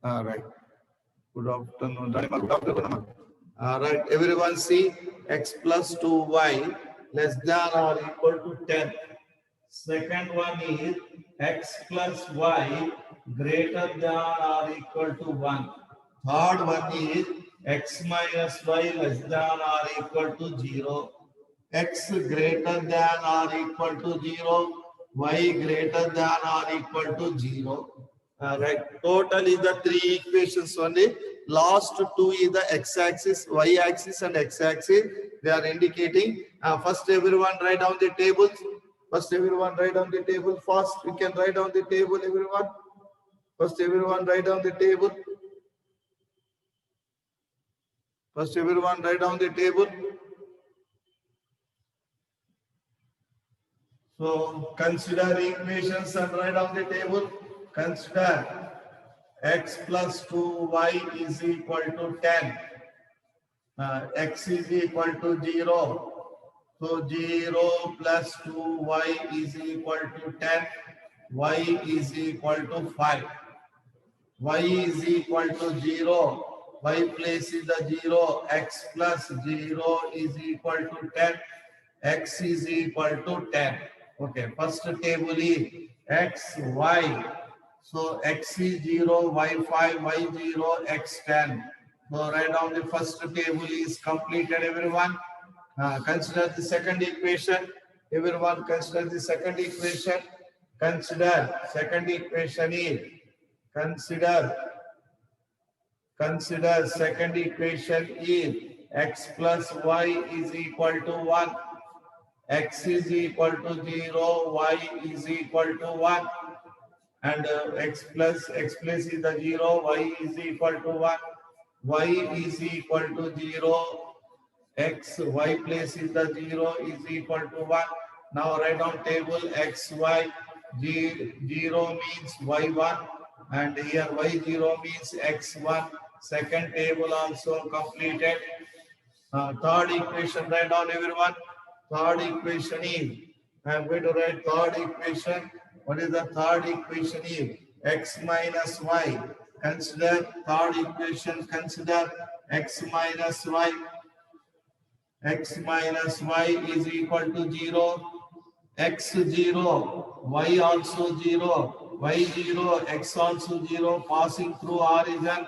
All right. Good afternoon. Good afternoon. All right. Everyone see x plus 2y less than or equal to 10. Second one is x plus y greater than or equal to 1. Third one is x minus y less than or equal to 0. X greater than or equal to 0. Y greater than or equal to 0. Right. Total is the three equations only. Last two is the x-axis, y-axis, and x-axis. They are indicating. First, everyone write down the tables. First, everyone write down the table. First, we can write down the table, everyone. First, everyone write down the table. First, everyone write down the table. So, consider equations and write down the table. Consider x plus 2y is equal to 10. X is equal to 0. So 0 plus 2y is equal to 10. Y is equal to 5. Y is equal to 0. Y places the 0. X plus 0 is equal to 10. X is equal to 10. Okay, first table is x, y. So x is 0, y 5, y 0, x 10. So write down the first table is completed, everyone. Consider the second equation. Everyone consider the second equation. Consider second equation is consider second equation is x plus y is equal to 1. X is equal to 0, y is equal to 1. And x plus is the 0, y is equal to 1. Y is equal to 0. X, y place is the 0 is equal to 1. Now write down table x, y. 0 means y1 and here y0 means x1. Second table also completed. Third equation write down, everyone. Third equation is, I am going to write third equation. What is the third equation is? X minus y. Consider third equation, consider x minus y. X minus y is equal to 0. X 0, y also 0, y 0, x also 0, passing through origin,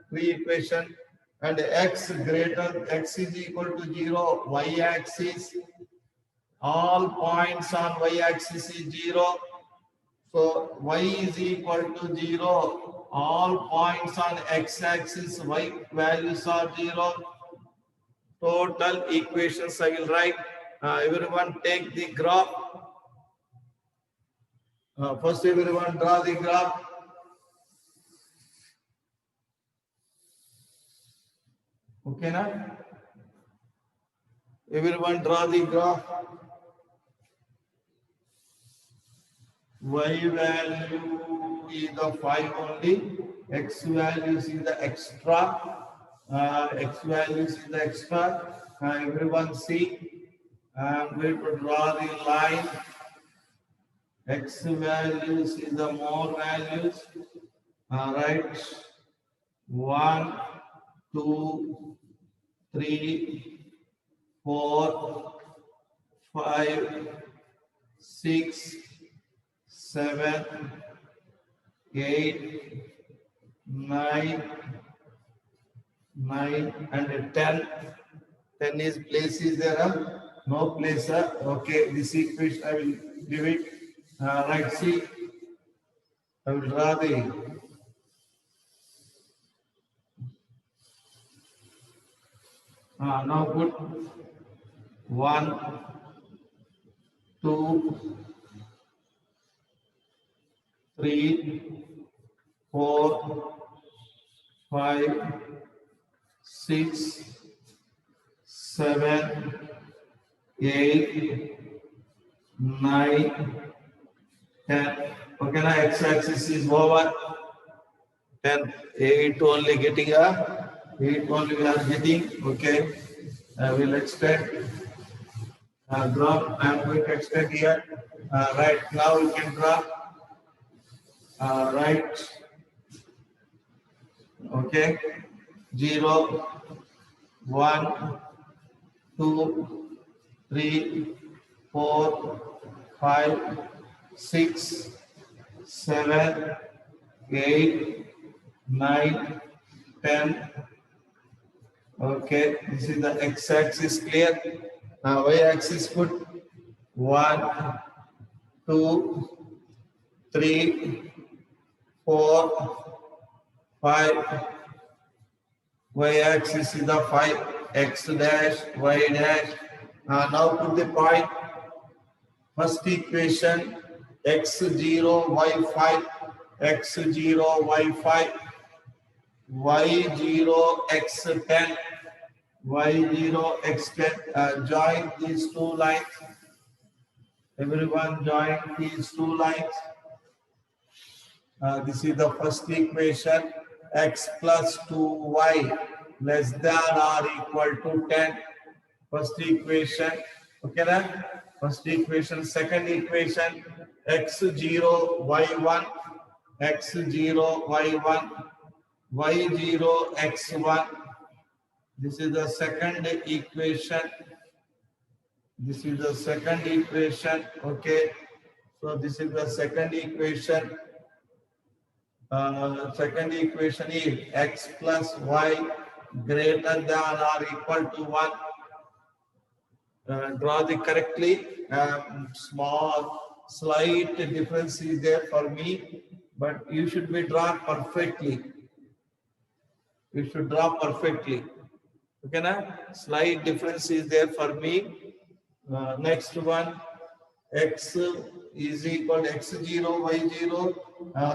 three equation, and x is equal to 0, y axis, all points on y axis is 0. So y is equal to 0, all points on x axis, y values are 0. Total equations I will write. Everyone take the graph. First, everyone draw the graph. Okay, now? Everyone draw the graph. Y value is the 5 only. X values is the extra. X values is the extra. Everyone see. I'm going to draw the line. X values is the more values. All right. 1, 2, 3, 4, 5, 6, 7, 8, 9, and 10. 10 is place is there. No place. Okay, this equation I will give it. Right, see. I will draw the now put 1, 2, 3, 4, 5, 6, 7, 8, 9, 10. Okay, now x-axis is over. 10, 8 only getting 8 only we are getting. Okay, I will extend. Drop. I am going to extend here. Right now you can drop. Right. Okay. 0, 1, 2, 3, 4, 5, 6, 7, 8, 9, 10. Okay, this is the x-axis clear. Now y-axis put 1, 2, 3, 4, 5. Y-axis is the 5, x dash, y dash. Now put the point. First equation x0, y5, x0, y5, y0, x10, y0, x10. Join these two lines. Everyone join these two lines. This is the first equation. X plus 2y less than or equal to 10. First equation. Okay, then? First equation. Second equation. X0, y1, x0, y1, y0, x1. This is the second equation. This is the second equation. Okay. So this is the second equation. Second equation is x plus y greater than or equal to 1. Draw the correctly. Small, slight difference is there for me, but you should be drawn perfectly. You should draw perfectly. Okay, na? Slight difference is there for me. Next one, x is equal to x0, y0.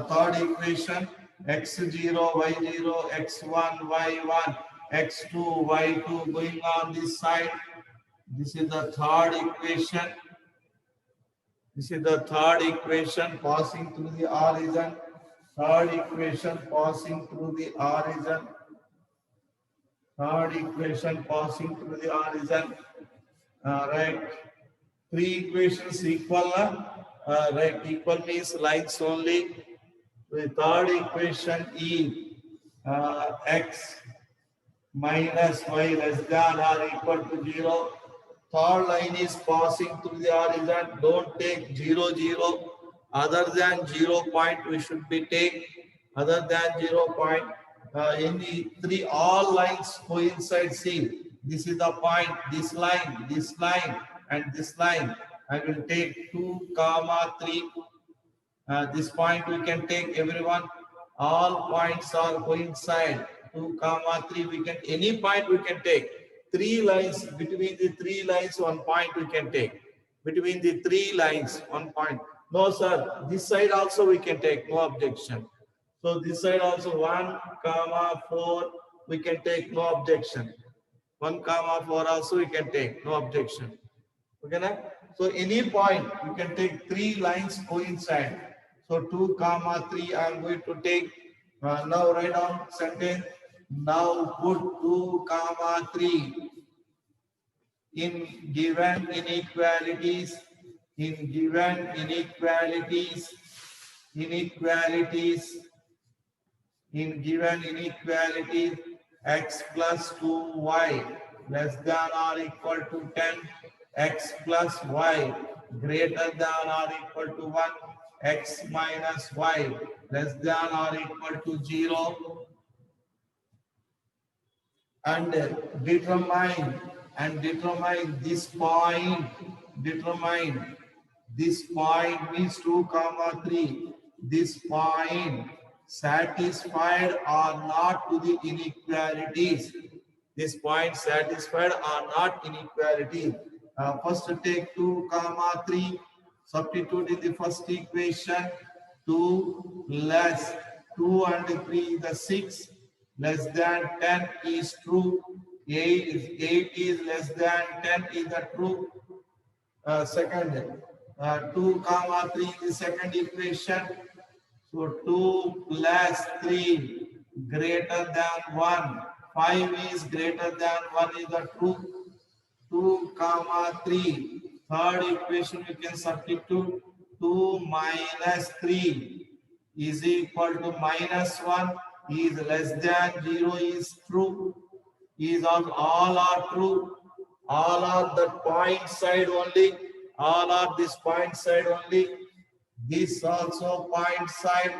Third equation, x0, y0, x1, y1, x2, y2 going on this side. This is the third equation. This is the third equation passing through the origin. Third equation passing through the origin. Third equation passing through the origin. Right. Three equations equal. Right. Equal means lines only. The third equation is x minus y less than or equal to 0. Third line is passing through the horizon. Don't take 0, 0. Other than 0 point, we should be take. Other than 0 point, in the three, all lines coincide. See, this is the point. This line, and this line. I will take 2, 3. This point we can take everyone. All points are coincide. 2, 3. We can any point we can take. Three lines, between the three lines, 1 point we can take. Between the three lines, 1 point. No, sir. This side also we can take. No objection. So this side also 1, 4. We can take. No objection. 1, 4 also we can take. No objection. Okay, na? So any point you can take three lines coincide. So 2, 3. I am going to take. Now write down sentence. Now put 2, 3 in given inequalities. In given inequalities. In given inequalities, x plus 2y less than or equal to 10. X plus y greater than or equal to 1. X minus y less than or equal to 0. And determine this point. Determine this point means 2, 3. This point satisfied or not to the inequalities. This point satisfied or not inequality. First take 2, 3. Substitute in the first equation. 2 less 2 and 3 the 6 less than 10 is true. 8 is less than 10 is the true. Second, 2, 3 is the second equation. So 2 plus 3 greater than 1. 5 is greater than 1 is the true. 2, 3. Third equation we can substitute. 2 minus 3 is equal to -1 is less than 0 is true. Is on all are true. All are the point side only. All are this point side only. This also point side.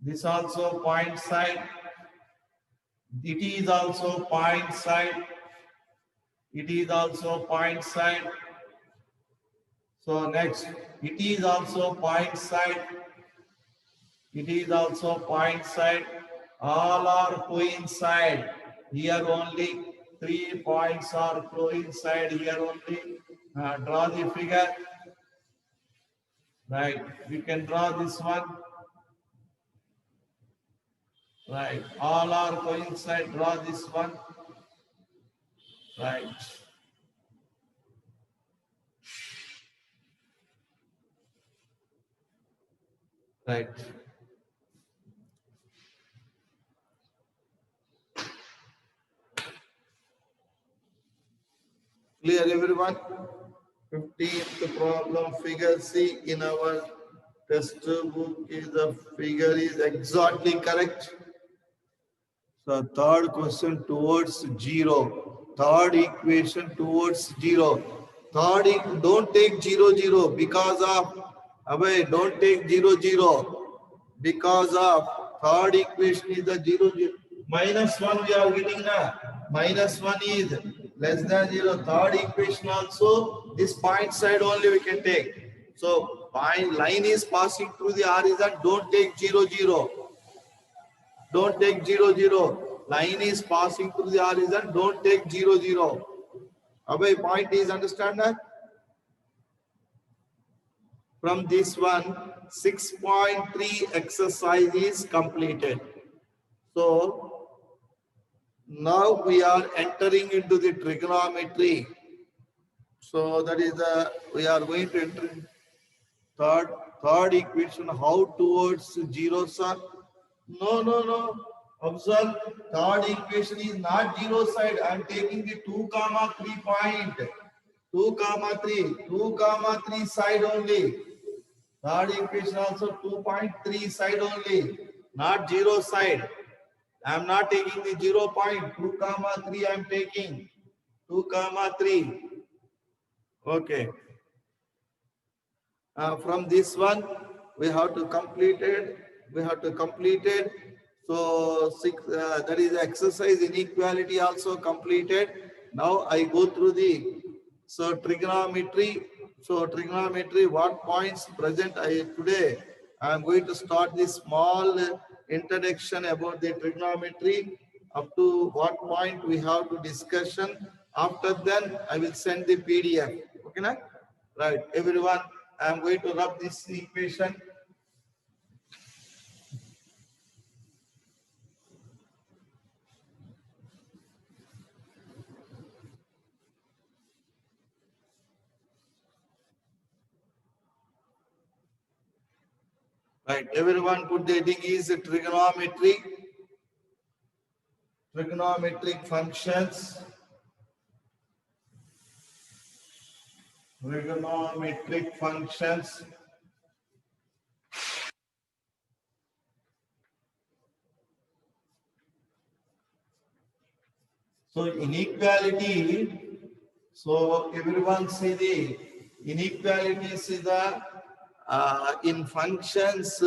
This also point side. It is also point side. It is also point side. So next, it is also point side. It is also point side. All are coincide. Here only 3 points are coincide. Here only. Draw the figure. Right. We can draw this one. Right. All are coincide. Draw this one. Right. Right. Clear everyone? 15th problem, figure C in our test book is the figure is exactly correct. So third question towards 0. Third equation towards 0. Don't take 0, 0 because of, don't take 0, 0 because of third equation is the 0, 0. -1 we are getting now. -1 is less than 0. Third equation also, this point side only we can take. So line is passing through the horizon, don't take 0, 0. Don't take 0, 0. Line is passing through the horizon. Don't take 0, 0. Abhay, point is understand that? From this one, 6.3 exercise is completed. So now we are entering into the trigonometry. So that is we are going to enter third equation. How towards 0, sir? No. Observe, third equation is not 0 side. I am taking the 2, 3 point. 2, 3. 2, 3 side only. Third equation also 2.3 side only. Not 0 side. I am not taking the 0 point. 2, 3 I am taking. 2, 3. Okay. From this one, we have to complete it. So that is exercise inequality also completed. Now I go through the trigonometry. So trigonometry, what points present today? I am going to start this small introduction about the trigonometry. Up to what point we have to discussion. After then, I will send the PDF. Okay, na? Right, everyone. I am going to rub this equation. Right, everyone put the heading is trigonometry. Trigonometric functions. Trigonometric functions. So inequality. So everyone see the inequalities is the in functions,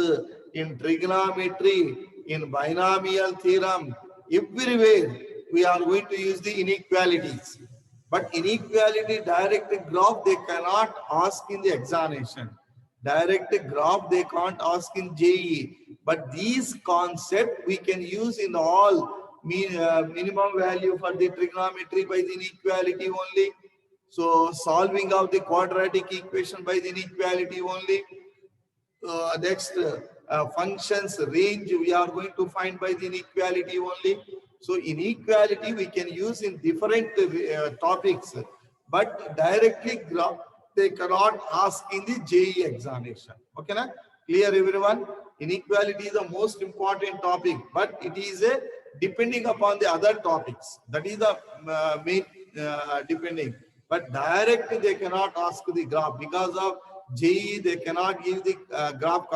in trigonometry, in binomial theorem, everywhere we are going to use the inequalities. But inequality direct graph they cannot ask in the examination. Direct graph they can't ask in JEE. But these concepts we can use in all minimum value for the trigonometry by the inequality only. So solving of the quadratic equation by the inequality only. Next functions range we are going to find by the inequality only. So inequality we can use in different topics, but directly graph they cannot ask in the JEE examination. Okay, na? Clear everyone? Inequality is the most important topic, but it is depending upon the other topics. That is the main depending. But direct they cannot ask the graph because of JEE they cannot give the graph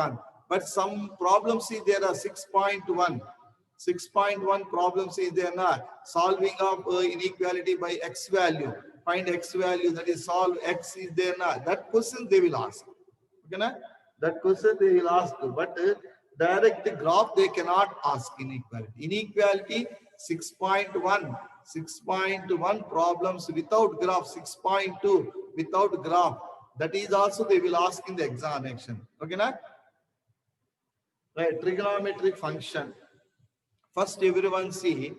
But some problems see there are 6.1. 6.1 problems is there na solving of inequality by x value. Find x value, that is solve x is there na. That question they will ask. Okay na? That question they will ask. But direct graph they cannot ask inequality. Inequality 6.1. 6.1 problems without graph. 6.2 without graph. That is also they will ask in the examination. Okay na? Right, trigonometric function. First, everyone see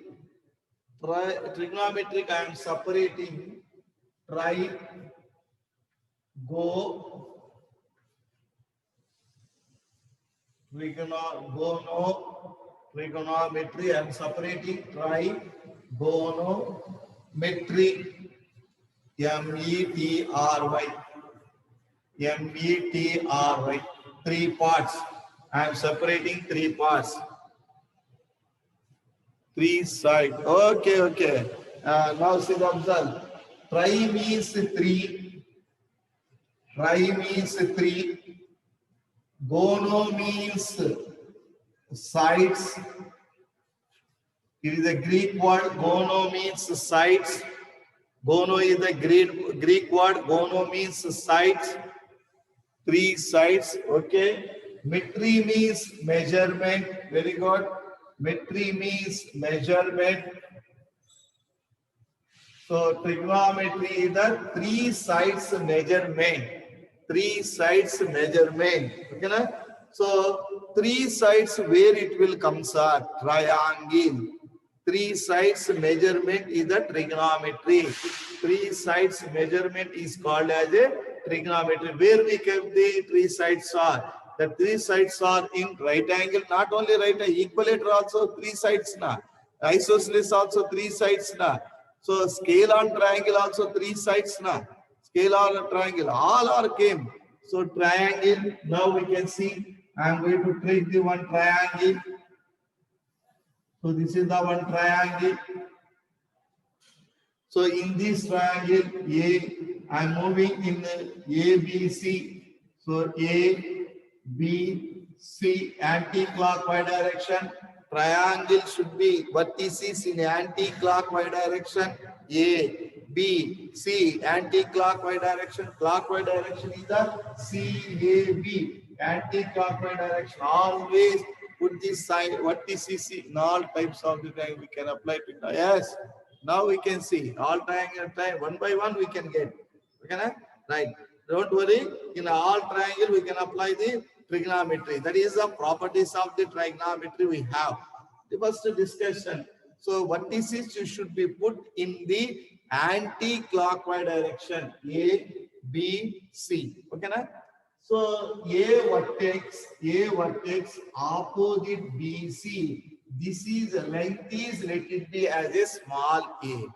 trigonometric. I am separating trigonometry. I am separating trigonometry. METRY. Three parts. I am separating three parts. Three side. Okay. Now see the observe. Tri means three. Gono means sides. It is a Greek word. Gono means sides. Gono is the Greek word. Gono means sides. Three sides. Okay. Metry means measurement. Very good. Metry means measurement. So trigonometry is the three sides measurement. Three sides measurement. Okay na? So three sides where it will come, sir? Triangle. Three sides measurement is the trigonometry. Three sides measurement is called as a trigonometry. Where we kept the three sides are? The three sides are in right angle. Not only right angle, equilateral also three sides na. Isosceles also three sides na. So scale on triangle also three sides na. Scale on triangle, all are came. So triangle, now we can see. I am going to take the one triangle. So this is the one triangle. So in this triangle, I am moving in A, B, C. So A, B, C, anti-clockwise direction. Triangle should be vertices in anti-clockwise direction. A, B, C, anti-clockwise direction. Clockwise direction is the CAB, anti-clockwise direction. Always put this sign vertices in all types of the triangle. We can apply it. Yes. Now we can see all triangle one by one we can get. Okay, right? Don't worry. In all triangle we can apply the trigonometry. That is the properties of the trigonometry we have. The first discussion. So vertices you should be put in the anti-clockwise direction. A, B, C. Okay, na? So A vertex opposite BC. This is length is let it be as a small a.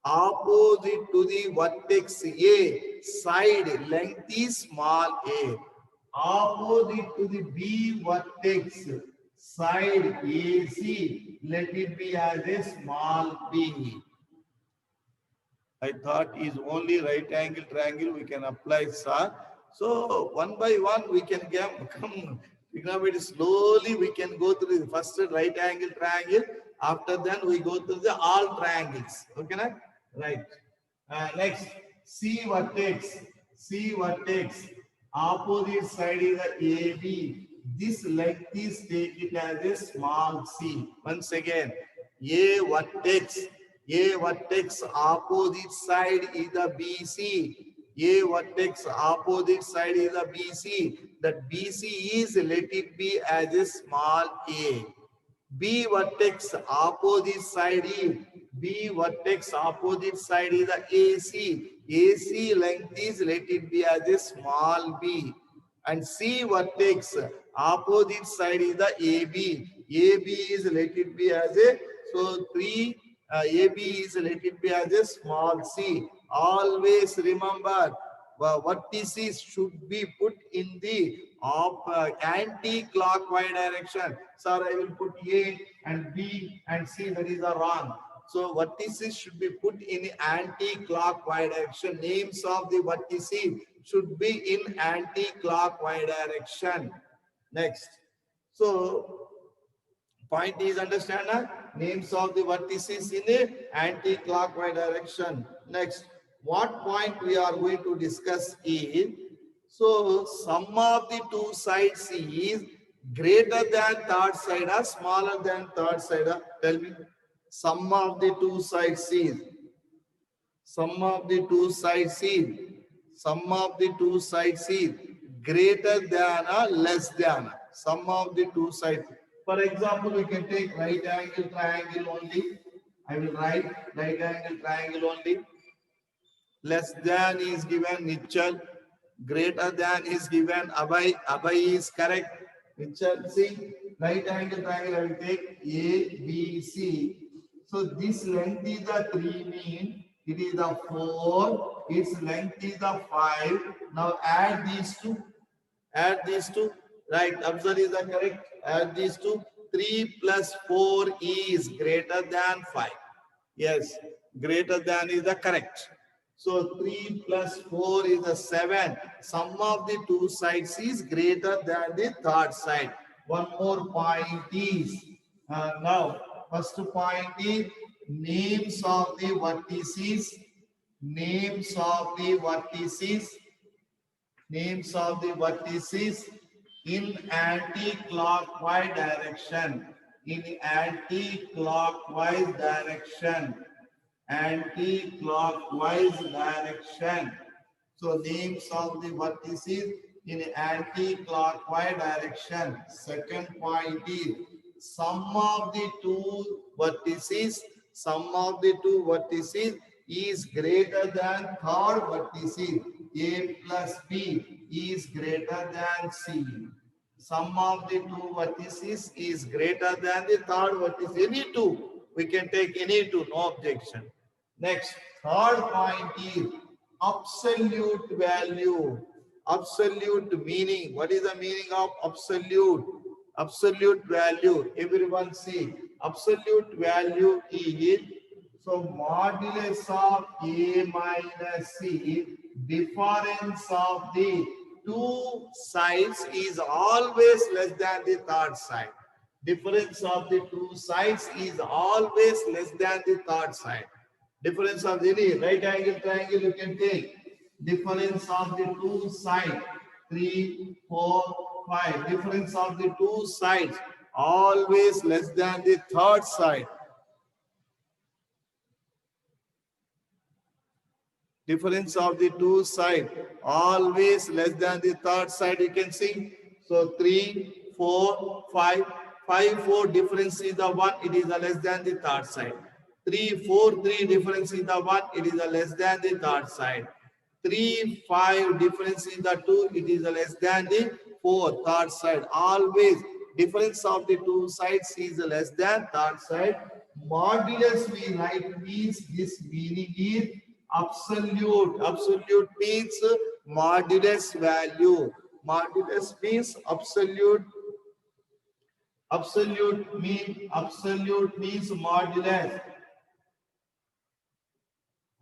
Opposite to the vertex A, side length is small a. Opposite to the B vertex, side AC, let it be as a small b. I thought is only right angle triangle we can apply, sir. So one by one we can come trigonometry. Slowly we can go through the first right angle triangle. After that we go through the all triangles. Okay, na? Right. Next, C vertex. Opposite side is the AB. This length is take it as a small c. Once again, A vertex opposite side is the BC. A vertex opposite side is the BC. That BC is let it be as a small a. B vertex opposite side is the AC. AC length is let it be as a small b. And C vertex opposite side is the AB. AB is let it be as a, so 3 AB is let it be as a small c. Always remember vertices should be put in the anti-clockwise direction. Sir, I will put A and B and C, that is wrong. So vertices should be put in anti-clockwise direction. Names of the vertices should be in anti-clockwise direction. Next. So point is understand names of the vertices in a anti-clockwise direction. Next, what point we are going to discuss is, so sum of the two sides is greater than third side or smaller than third side. Tell me. Sum of the two sides is, sum of the two sides is, sum of the two sides is greater than or less than sum of the two sides. For example, we can take right angle triangle only. I will write right angle triangle only. Less than is given Nichal. Greater than is given Abhay. Abhay is correct. Nichal, see, right angle triangle I will take A, B, C. So this length is the 3 mean. It is the 4. Its length is the 5. Now add these two. Add these two. Right. Observe is the correct. Add these two. 3 plus 4 is greater than 5. Yes. Greater than is the correct. So 3 plus 4 is a 7. Sum of the two sides is greater than the third side. One more point is, now first point is names of the vertices. Names of the vertices. Names of the vertices in anti-clockwise direction. In anti-clockwise direction. Anti-clockwise direction. So names of the vertices in anti-clockwise direction. Second point is sum of the two vertices. Sum of the two vertices is greater than third vertices. A plus B is greater than C. Sum of the two vertices is greater than the third vertice. Any two. We can take any two, no objection. Next, third point is absolute value. Absolute meaning. What is the meaning of absolute? Absolute value. Everyone see. Absolute value is, so modulus of A minus C, difference of the two sides is always less than the third side. Difference of the two sides is always less than the third side. Difference of any right angle triangle you can take. Difference of the two sides 3, 4, 5. Difference of the two sides always less than the third side. Difference of the two sides always less than the third side. You can see. So 3, 4, 5. 5, 4 difference is the 1. It is the less than the third side. 3, 4, 3 difference is the 1. It is the less than the third side. 3, 5 difference is the 2. It is the less than the third side. Always difference of the two sides is less than third side. Modulus we write means this meaning is absolute. Absolute means modulus value. Modulus means absolute. Absolute means modulus.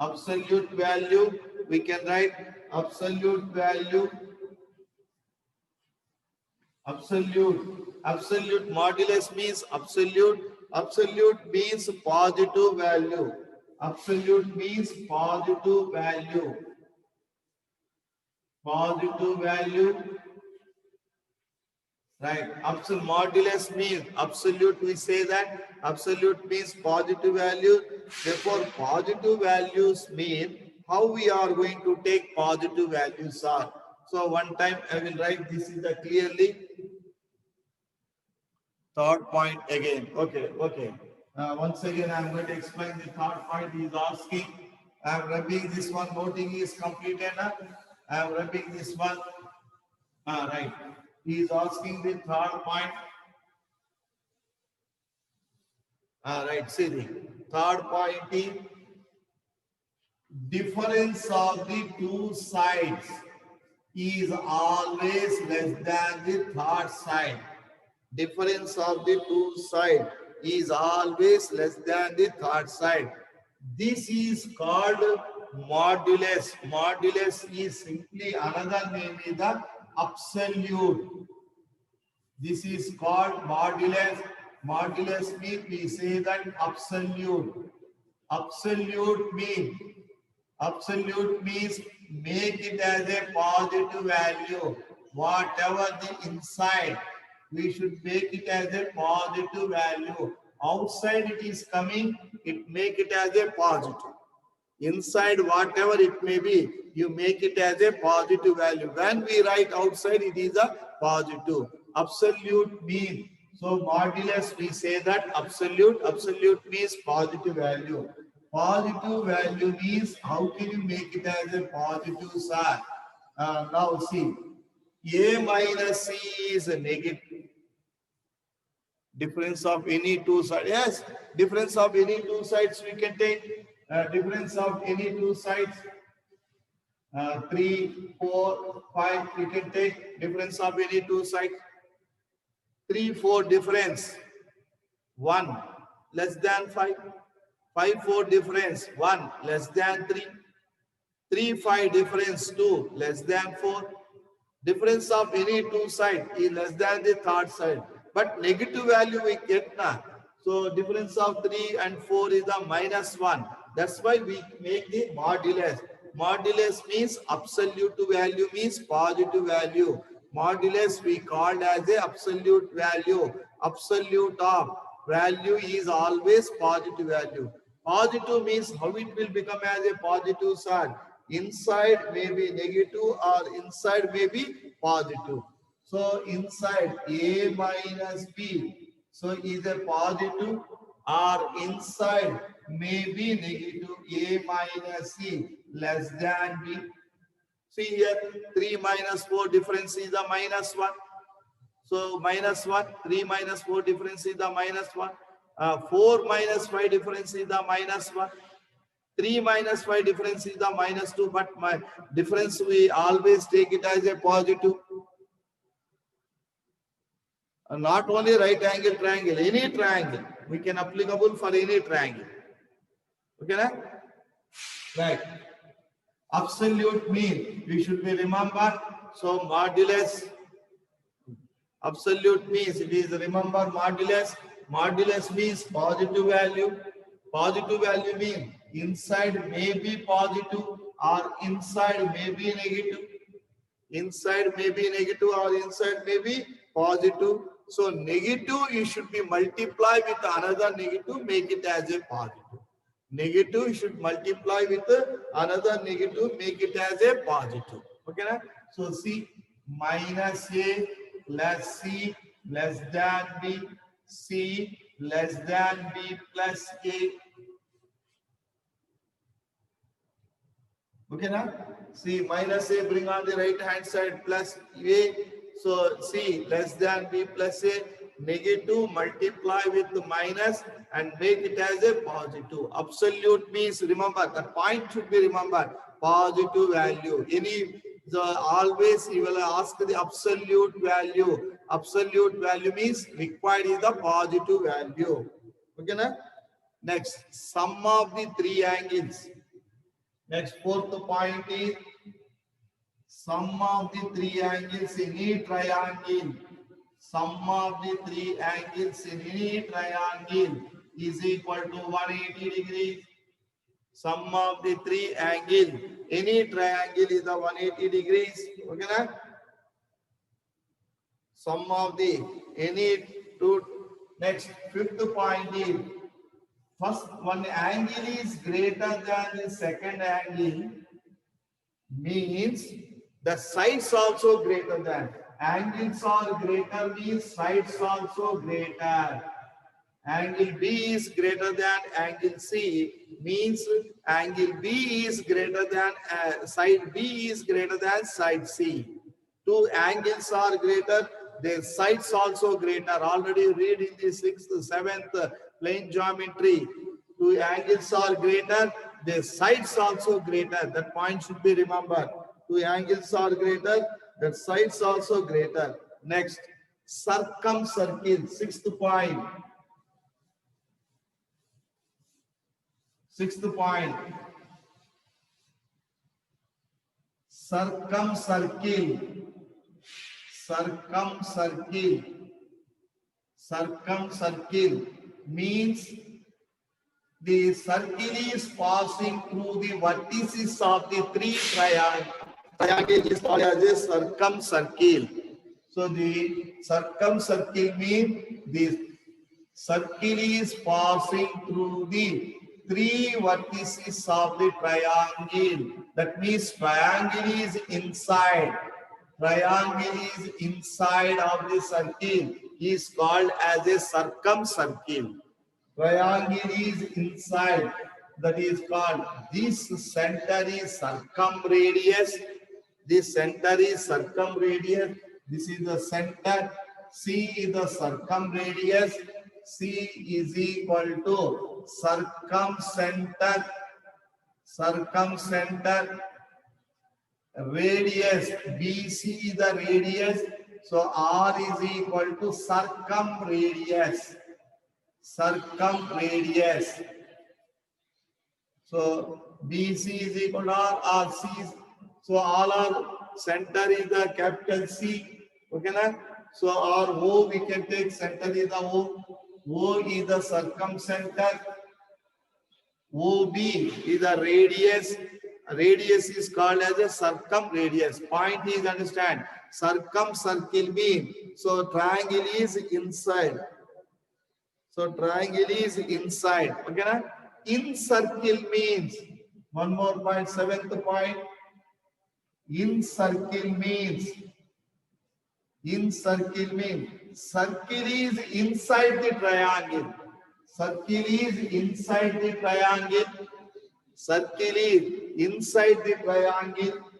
Absolute value. We can write absolute value. Absolute modulus means absolute. Absolute means positive value. Absolute means positive value. Positive value. Right. Absolute modulus means absolute. We say that absolute means positive value. Therefore, positive values mean how we are going to take positive values are. So one time I will write this is the clearly. Third point again. Okay. Once again, I'm going to explain the third point. He is asking. I'm rubbing this one. Voting is completed. I'm rubbing this one. Right. He is asking the third point. Right. See the third point is difference of the two sides is always less than the third side. Difference of the two sides is always less than the third side. This is called modulus. Modulus is simply another name is the absolute. This is called modulus. Modulus means we say that absolute. Absolute means make it as a positive value. Whatever the inside, we should make it as a positive value. Outside it is coming, it make it as a positive. Inside, whatever it may be, you make it as a positive value. When we write outside, it is a positive. Absolute mean. So modulus, we say that absolute. Absolute means positive value. Positive value means how can you make it as a positive, sir? Now see, A minus C is a negative. Difference of any two sides. Yes, difference of any two sides we can take. Difference of any two sides. 3, 4, 5 we can take. Difference of any two sides. 3, 4 difference. 1 less than 5. 5, 4 difference. 1 less than 3. 3, 5 difference. 2 less than 4. Difference of any two sides is less than the third side. But negative value we get now. So difference of 3 and 4 is the minus 1. That's why we make the modulus. Modulus means absolute value means positive value. Modulus we called as a absolute value. Absolute of value is always positive value. Positive means how it will become as a positive side. Inside may be negative or inside may be positive. So inside A minus B, so is a positive or inside may be negative A minus C less than B. See here 3 minus 4 difference is the minus 1. So minus 1, 3 minus 4 difference is the minus 1. 4 minus 5 difference is the minus 1. 3 minus 5 difference is the minus 2, but my difference we always take it as a positive. Not only right angle triangle, any triangle. We can applicable for any triangle. Okay, na? Right. Absolute mean, we should be remember. So modulus, absolute means it is remember modulus. Modulus means positive value. Positive value means inside may be positive or inside may be negative. Inside may be negative or inside may be positive. So negative you should be multiply with another negative, make it as a positive. Negative you should multiply with another negative, make it as a positive. Okay, na? So C minus A plus C less than B, C less than B plus A. Okay, now C minus A bring on the right hand side plus A. So C less than B plus A, negative multiply with the minus and make it as a positive. Absolute means remember that point should be remembered. Positive value. Always you will ask the absolute value. Absolute value means required is the positive value. Okay, na? Next, sum of the three angles. Next, fourth point is sum of the three angles in any triangle. Sum of the three angles in any triangle is equal to 180 degrees. Sum of the three angles, any triangle is the 180 degrees. Okay, na? Sum of the any two. Next, fifth point is first one angle is greater than the second angle means the sides also greater than. Angles are greater means sides also greater. Angle B is greater than angle C means angle B is greater than side B is greater than side C. Two angles are greater, their sides also greater. Already read in the 6th, 7th plane geometry. Two angles are greater, their sides also greater. That point should be remembered. Two angles are greater, their sides also greater. Next, circumcircle, sixth point. Sixth point. Circumcircle. Circumcircle. Circumcircle means the circle is passing through the vertices of the three triangle is called as a circumcircle. So the circumcircle means the circle is passing through the three vertices of the triangle. That means triangle is inside. Triangle is inside of the circle is called as a circumcircle. Triangle is inside. That is called. This center is circumradius. This center is circumradius. This is the center. C is the circumradius. C is equal to circumcenter. Circumcenter. Radius. BC is the radius. So R is equal to circumradius. Circumradius. So BC is equal to R, C is, so all our center is the capital C. Okay, na? So our O we can take center is the O. O is the circumcenter. OB is the radius. Radius is called as a circumradius. Point is understand. Circumcircle means so triangle is inside. So triangle is inside. Okay, na? In circle means one more point, seventh point. In circle means circle is inside the triangle. Circle is inside the triangle. Circle is inside the triangle.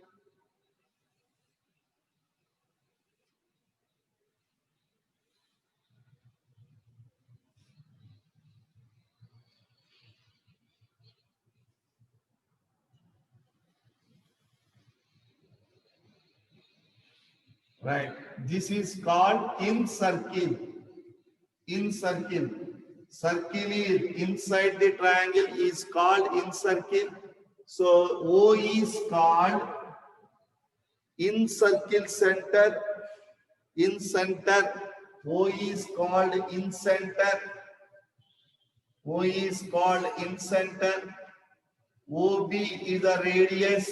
Right. This is called in circle. In circle. Circle is inside the triangle is called in circle. So O is called in circle center. In center. O is called in center. O is called in center. OB is the radius.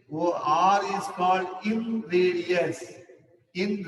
OR is called in radius. In